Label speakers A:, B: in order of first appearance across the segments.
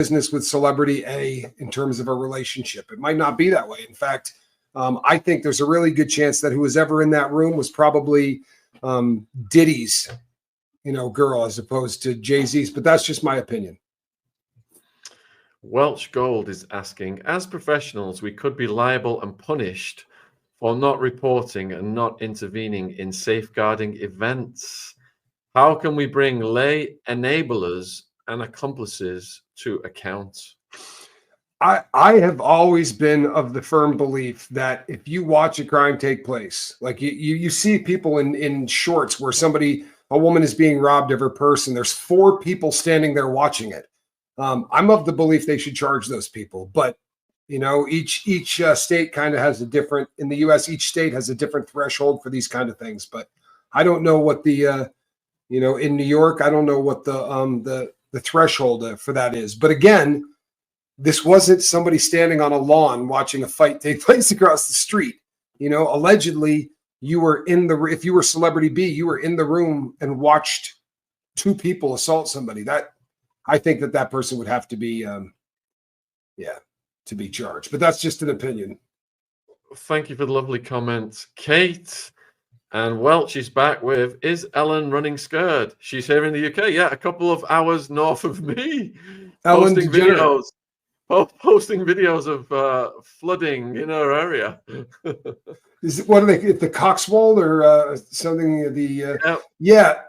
A: business with celebrity A in terms of a relationship. It might not be that way. In fact, I think there's a really good chance that who was ever in that room was probably Diddy's, girl as opposed to Jay-Z's. But that's just my opinion.
B: Welsh Gold is asking, as professionals, we could be liable and punished for not reporting and not intervening in safeguarding events. How can we bring lay enablers and accomplices to account?
A: I have always been of the firm belief that if you watch a crime take place, like you see people in shorts where a woman is being robbed of her purse and there's 4 people standing there watching it. I'm of the belief they should charge those people, but each state kind of has a different. In the U.S., each state has a different threshold for these kind of things. But I don't know what the in New York, I don't know what the threshold for that is. But again, this wasn't somebody standing on a lawn watching a fight take place across the street. Allegedly, if you were celebrity B, you were in the room and watched 2 people assault somebody. I think that person would have to be, to be charged. But that's just an opinion.
B: Thank you for the lovely comment, Kate. And Welch is back with, is Ellen running scared? She's here in the UK. Yeah, a couple of hours north of me.
A: Ellen
B: posting videos of flooding in her area.
A: What are they? The Coxwold or something? Yeah.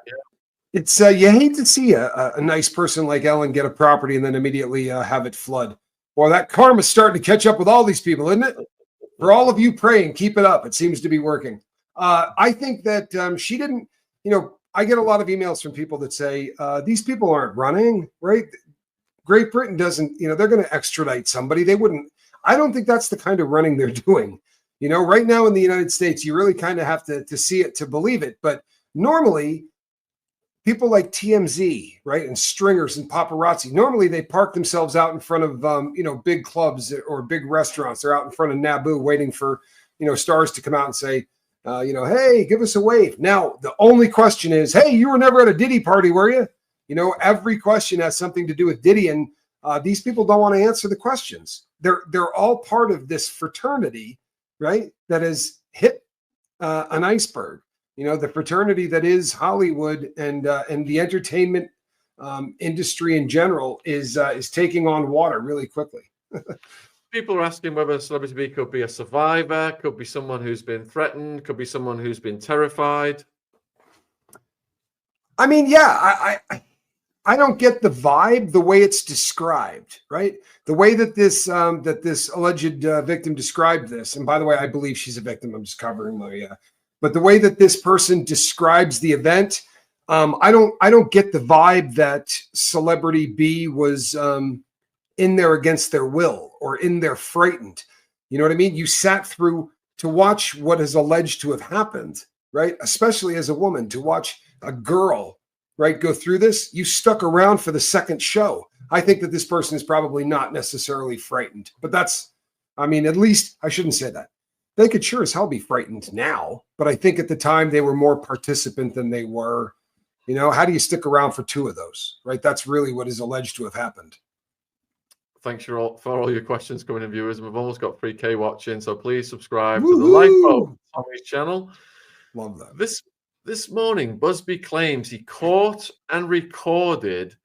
A: It's you hate to see a nice person like Ellen get a property and then immediately have it flood. Well, that karma's starting to catch up with all these people, isn't it? For all of you praying, keep it up. It seems to be working. I think that she didn't. I get a lot of emails from people that say these people aren't running, right? Great Britain doesn't. They're going to extradite somebody. They wouldn't. I don't think that's the kind of running they're doing. Right now in the United States, you really kind of have to see it to believe it. But normally, people like TMZ, right, and stringers and paparazzi, normally they park themselves out in front of, big clubs or big restaurants. They're out in front of Naboo waiting for, stars to come out and say, hey, give us a wave. Now, the only question is, hey, you were never at a Diddy party, were you? Every question has something to do with Diddy, and these people don't want to answer the questions. They're all part of this fraternity, right, that has hit an iceberg. The fraternity that is Hollywood and the entertainment industry in general is taking on water really quickly.
B: People are asking whether celebrity B could be a survivor, could be someone who's been threatened, could be someone who's been terrified.
A: I mean, yeah, I don't get the vibe the way it's described, right? The way that this alleged victim described this, and by the way, I believe she's a victim. I'm just covering my but the way that this person describes the event, I don't get the vibe that celebrity B was in there against their will or in there frightened. You know what I mean? You sat through to watch what is alleged to have happened, right? Especially as a woman, to watch a girl, right, go through this. You stuck around for the second show. I think that this person is probably not necessarily frightened, but at least I shouldn't say that. They could sure as hell be frightened now, but I think at the time they were more participant than they were. How do you stick around for 2 of those, right? That's really what is alleged to have happened.
B: Thanks for all your questions coming in, viewers. We've almost got 3K watching, so please subscribe to the Lifeboat Tommy's channel.
A: Love that.
B: This morning, Busby claims he caught and recorded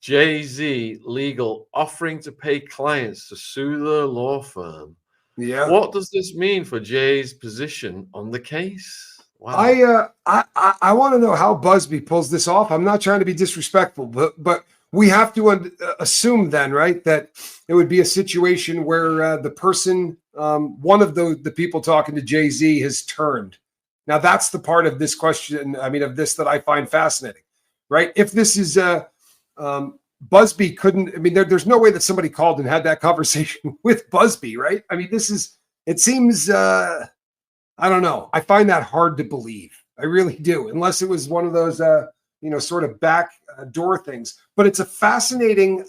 B: Jay-Z legal offering to pay clients to sue their law firm.
A: Yeah.
B: What does this mean for Jay's position on the case?
A: Wow. I want to know how Busby pulls this off. I'm not trying to be disrespectful, but we have to assume then, right, that it would be a situation where the person, one of the people talking to Jay-Z has turned. Now, that's the part of this question, of this that I find fascinating, right? If this is Busby couldn't, there's no way that somebody called and had that conversation with Busby, right? It seems, I don't know. I find that hard to believe. I really do, unless it was one of those, sort of back door things. But it's a fascinating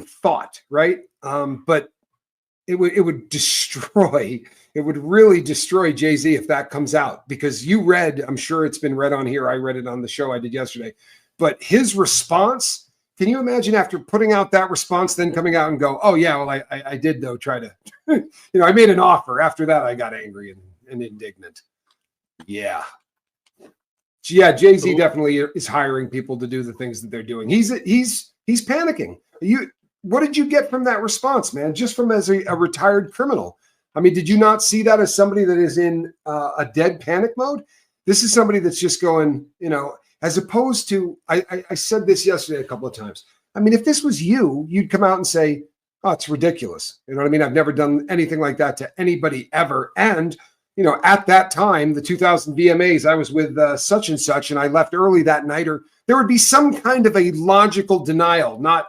A: thought, right? But it would really destroy Jay-Z if that comes out, because I'm sure it's been read on here. I read it on the show I did yesterday. But his response Can you imagine after putting out that response, then coming out and go, oh yeah, well, I did though try to, I made an offer. After that, I got angry and indignant. Yeah. Yeah, Jay-Z definitely is hiring people to do the things that they're doing. He's panicking. What did you get from that response, man? Just from as a retired criminal. I mean, did you not see that as somebody that is in a dead panic mode? This is somebody that's just going, as opposed to, I said this yesterday a couple of times. I mean, if this was you, you'd come out and say, oh, it's ridiculous. You know what I mean? I've never done anything like that to anybody ever. And, at that time, the 2000 VMAs, I was with such and such, and I left early that night, or there would be some kind of a logical denial, not,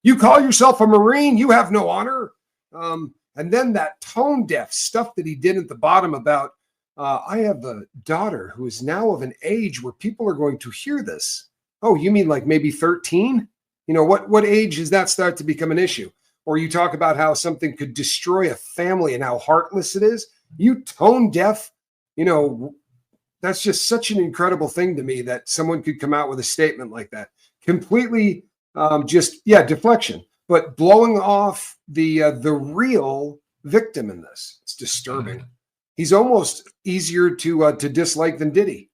A: you call yourself a Marine, you have no honor. And then that tone deaf stuff that he did at the bottom about, I have a daughter who is now of an age where people are going to hear this. Oh, you mean like maybe 13? What age does that start to become an issue? Or you talk about how something could destroy a family and how heartless it is. You tone deaf, that's just such an incredible thing to me that someone could come out with a statement like that. Completely deflection, but blowing off the real victim in this. It's disturbing. He's almost easier to dislike than Diddy.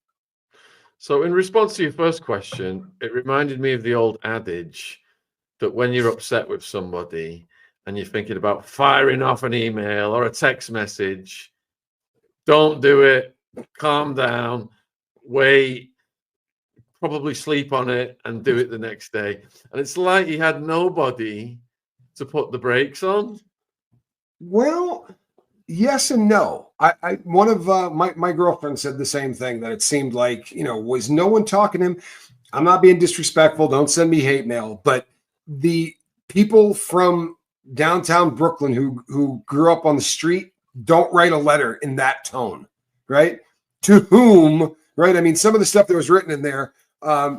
B: So in response to your first question, it reminded me of the old adage that when you're upset with somebody and you're thinking about firing off an email or a text message, don't do it, calm down, wait, probably sleep on it and do it the next day. And it's like he had nobody to put the brakes on.
A: Well, yes and no. One of my girlfriend said the same thing, that it seemed like, was no one talking to him? I'm not being disrespectful. Don't send me hate mail. But the people from downtown Brooklyn who grew up on the street don't write a letter in that tone, right? To whom, right? I mean, some of the stuff that was written in there,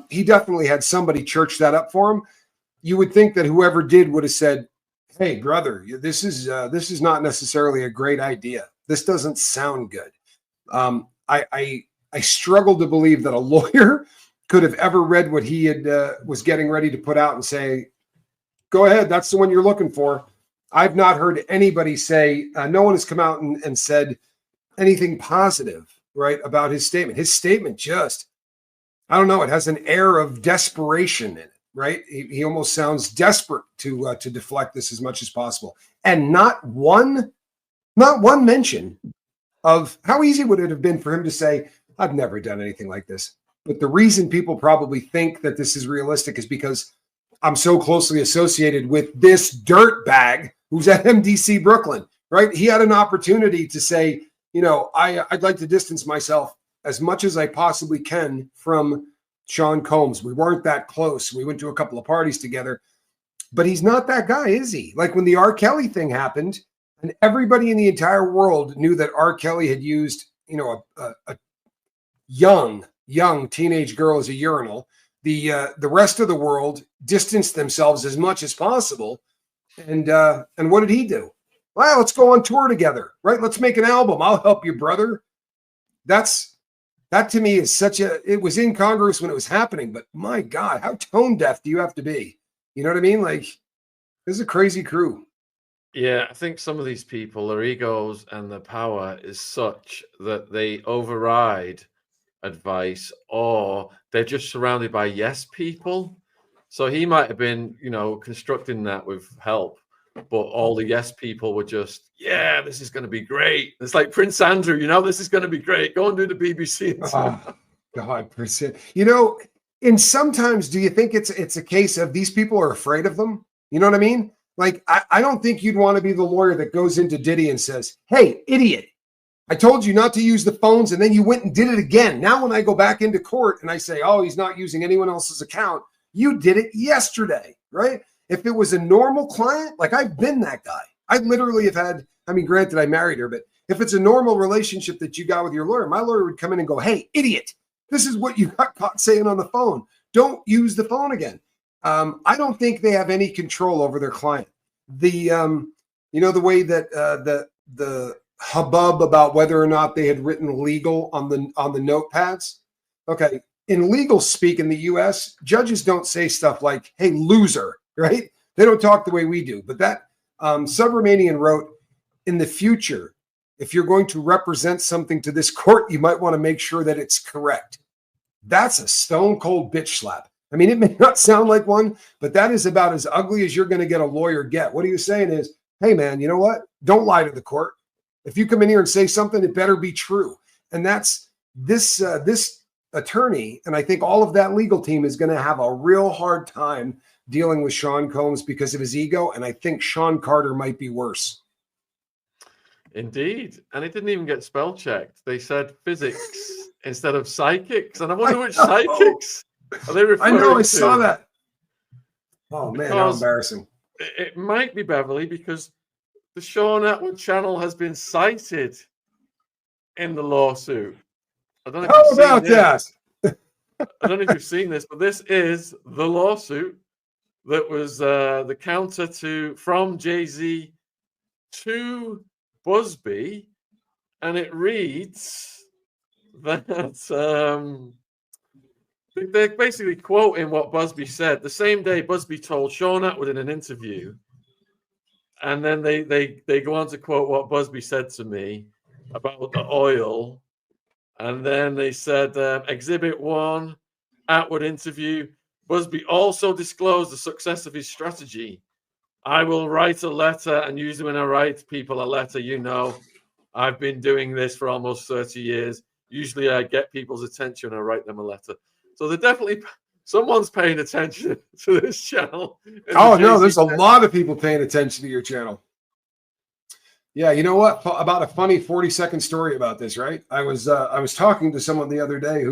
A: he definitely had somebody church that up for him. You would think that whoever did would have said, hey, brother, this is not necessarily a great idea. This doesn't sound good. I struggle to believe that a lawyer could have ever read what he had was getting ready to put out and say, go ahead, that's the one you're looking for. I've not heard anybody say, no one has come out and said anything positive, right, about his statement. His statement just, I don't know, it has an air of desperation in it. Right, he almost sounds desperate to deflect this as much as possible, and not one mention of how easy would it have been for him to say, "I've never done anything like this." But the reason people probably think that this is realistic is because I'm so closely associated with this dirt bag who's at MDC Brooklyn. Right, he had an opportunity to say, I'd like to distance myself as much as I possibly can from Shaun Combs. We weren't that close. We went to a couple of parties together, but he's not that guy, is he? Like when the R. Kelly thing happened and everybody in the entire world knew that R. Kelly had used, a young teenage girl as a urinal. The rest of the world distanced themselves as much as possible. And what did he do? Well, let's go on tour together, right? Let's make an album. I'll help you, brother. That to me is it was incongruous when it was happening, but my God, how tone deaf do you have to be? You know what I mean? Like, this is a crazy crew.
B: Yeah, I think some of these people, their egos and their power is such that they override advice, or they're just surrounded by yes people. So he might have been, constructing that with help, but all the yes people were just, yeah, this is going to be great. It's like Prince Andrew, this is going to be great. Go and do the BBC.
A: Oh, God, percent. And sometimes do you think it's a case of these people are afraid of them? You know what I mean? Like, I don't think you'd want to be the lawyer that goes into Diddy and says, hey, idiot, I told you not to use the phones and then you went and did it again. Now when I go back into court and I say, oh, he's not using anyone else's account, you did it yesterday, right? If it was a normal client, like I've been that guy. I literally have had, granted I married her, but if it's a normal relationship that you got with your lawyer, my lawyer would come in and go, hey, idiot, this is what you got caught saying on the phone. Don't use the phone again. I don't think they have any control over their client. The way that the hubbub about whether or not they had written legal on the notepads. Okay, in legal speak in the US, judges don't say stuff like, hey, loser, right? They don't talk the way we do. But that Subramanian wrote, in the future, if you're going to represent something to this court, you might want to make sure that it's correct. That's a stone cold bitch slap. I mean, it may not sound like one, but that is about as ugly as you're going to get a lawyer get. What he was saying is, hey, man, you know what? Don't lie to the court. If you come in here and say something, it better be true. And that's this attorney, and I think all of that legal team is going to have a real hard time dealing with Sean Combs because of his ego. And I think Sean Carter might be worse.
B: Indeed. And it didn't even get spell checked. They said physics instead of psychics. And I wonder which psychics are they referring to?
A: I saw that. Oh, man, how embarrassing.
B: It might be Beverly because the Shaun Atwood channel has been cited in the lawsuit. I don't know
A: How about that?
B: I don't know if you've seen this, but this is the lawsuit that was the counter from Jay-Z to Busby, and it reads that they're basically quoting what Busby said. The same day Busby told Shaun Atwood in an interview, and then they go on to quote what Busby said to me about the oil. And then they said, Exhibit 1, Atwood interview. Busby also disclosed the success of his strategy. I will write a letter, and usually when I write people a letter, I've been doing this for almost 30 years. Usually I get people's attention and I write them a letter. So they're definitely, someone's paying attention to this channel.
A: Oh, no, there's a lot of people paying attention to your channel. Yeah, you know what? About a funny 40-second story about this, right? I was talking to someone the other day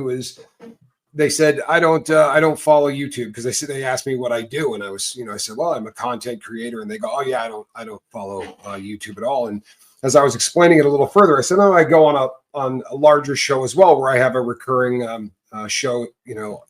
A: they said, I don't follow YouTube because they asked me what I do. And I said, well, I'm a content creator. And they go, oh yeah, I don't follow YouTube at all. And as I was explaining it a little further, I said, no, I go on a larger show as well, where I have a recurring show,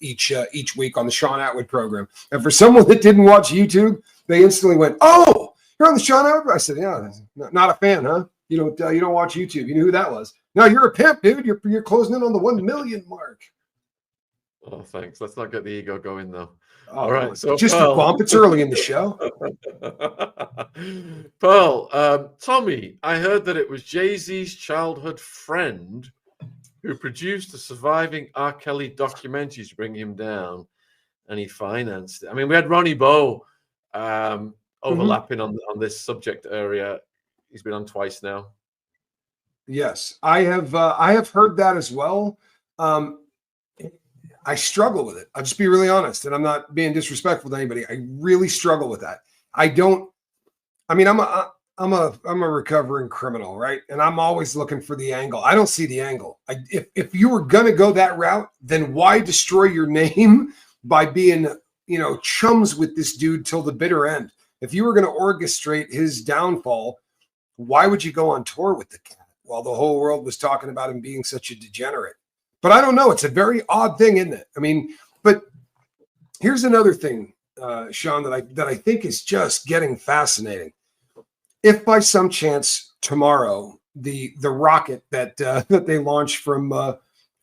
A: each week on the Shaun Atwood program. And for someone that didn't watch YouTube, they instantly went, oh, you're on the Shaun Atwood? I said, yeah, not a fan, huh? You don't watch YouTube. You knew who that was. No, you're a pimp, dude. You're closing in on the 1 million mark.
B: Oh, thanks. Let's not get the ego going, though.
A: Oh,
B: all right. So
A: just a bump. It's early in the show.
B: Pearl, Tommy, I heard that it was Jay-Z's childhood friend who produced the surviving R. Kelly documentary to bring him down, and he financed it. I mean, we had Ronnie Bow overlapping on this subject area. He's been on twice now.
A: Yes, I have heard that as well. I struggle with it. I'll just be really honest, and I'm not being disrespectful to anybody. I really struggle with that. I'm a recovering criminal, right? And I'm always looking for the angle. I don't see the angle. If you were going to go that route, then why destroy your name by being, chums with this dude till the bitter end? If you were going to orchestrate his downfall, why would you go on tour with the cat while the whole world was talking about him being such a degenerate? But I don't know. It's a very odd thing, isn't it? I mean, but here's another thing, Shaun, that I think is just getting fascinating. If by some chance tomorrow the rocket that they launched from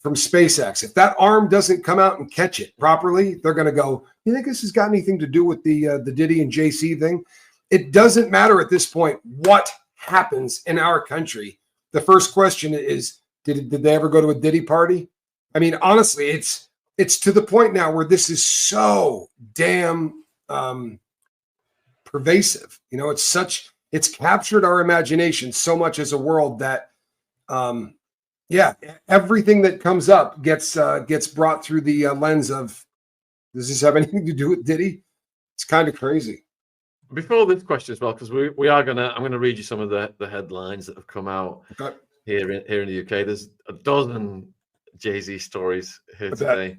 A: SpaceX, if that arm doesn't come out and catch it properly, they're going to go, you think this has got anything to do with the Diddy and JC thing? It doesn't matter at this point what happens in our country. The first question is, did they ever go to a Diddy party? I mean, honestly, it's to the point now where this is so damn pervasive. It's captured our imagination so much as a world that, everything that comes up gets brought through the lens of, does this have anything to do with Diddy? It's kind of crazy.
B: Before this question as well, because I'm going to read you some of the headlines that have come out.
A: Okay.
B: Here in the UK. There's a dozen Jay-Z stories here today.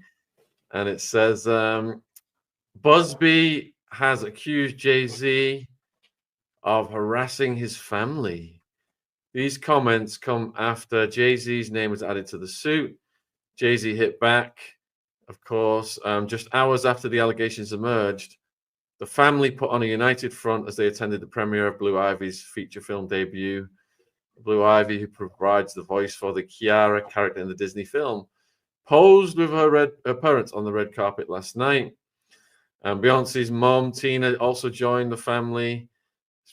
B: And it says, Busby has accused Jay-Z of harassing his family. These comments come after Jay-Z's name was added to the suit. Jay-Z hit back, of course, just hours after the allegations emerged. The family put on a united front as they attended the premiere of Blue Ivy's feature film debut. Blue Ivy, who provides the voice for the Kiara character in the Disney film. posed with her parents on the red carpet last night. And Beyonce's mom, Tina, also joined the family.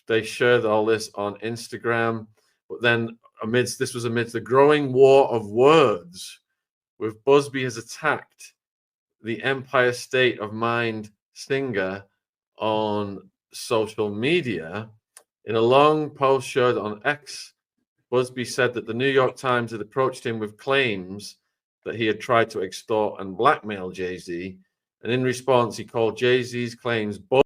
B: They shared all this on Instagram. But then amidst the growing war of words, with Busby has attacked the Empire State of Mind singer on social media. In a long post shared on X, Busby said that the New York Times had approached him with claims that he had tried to extort and blackmail Jay-Z. And in response, he called Jay-Z's claims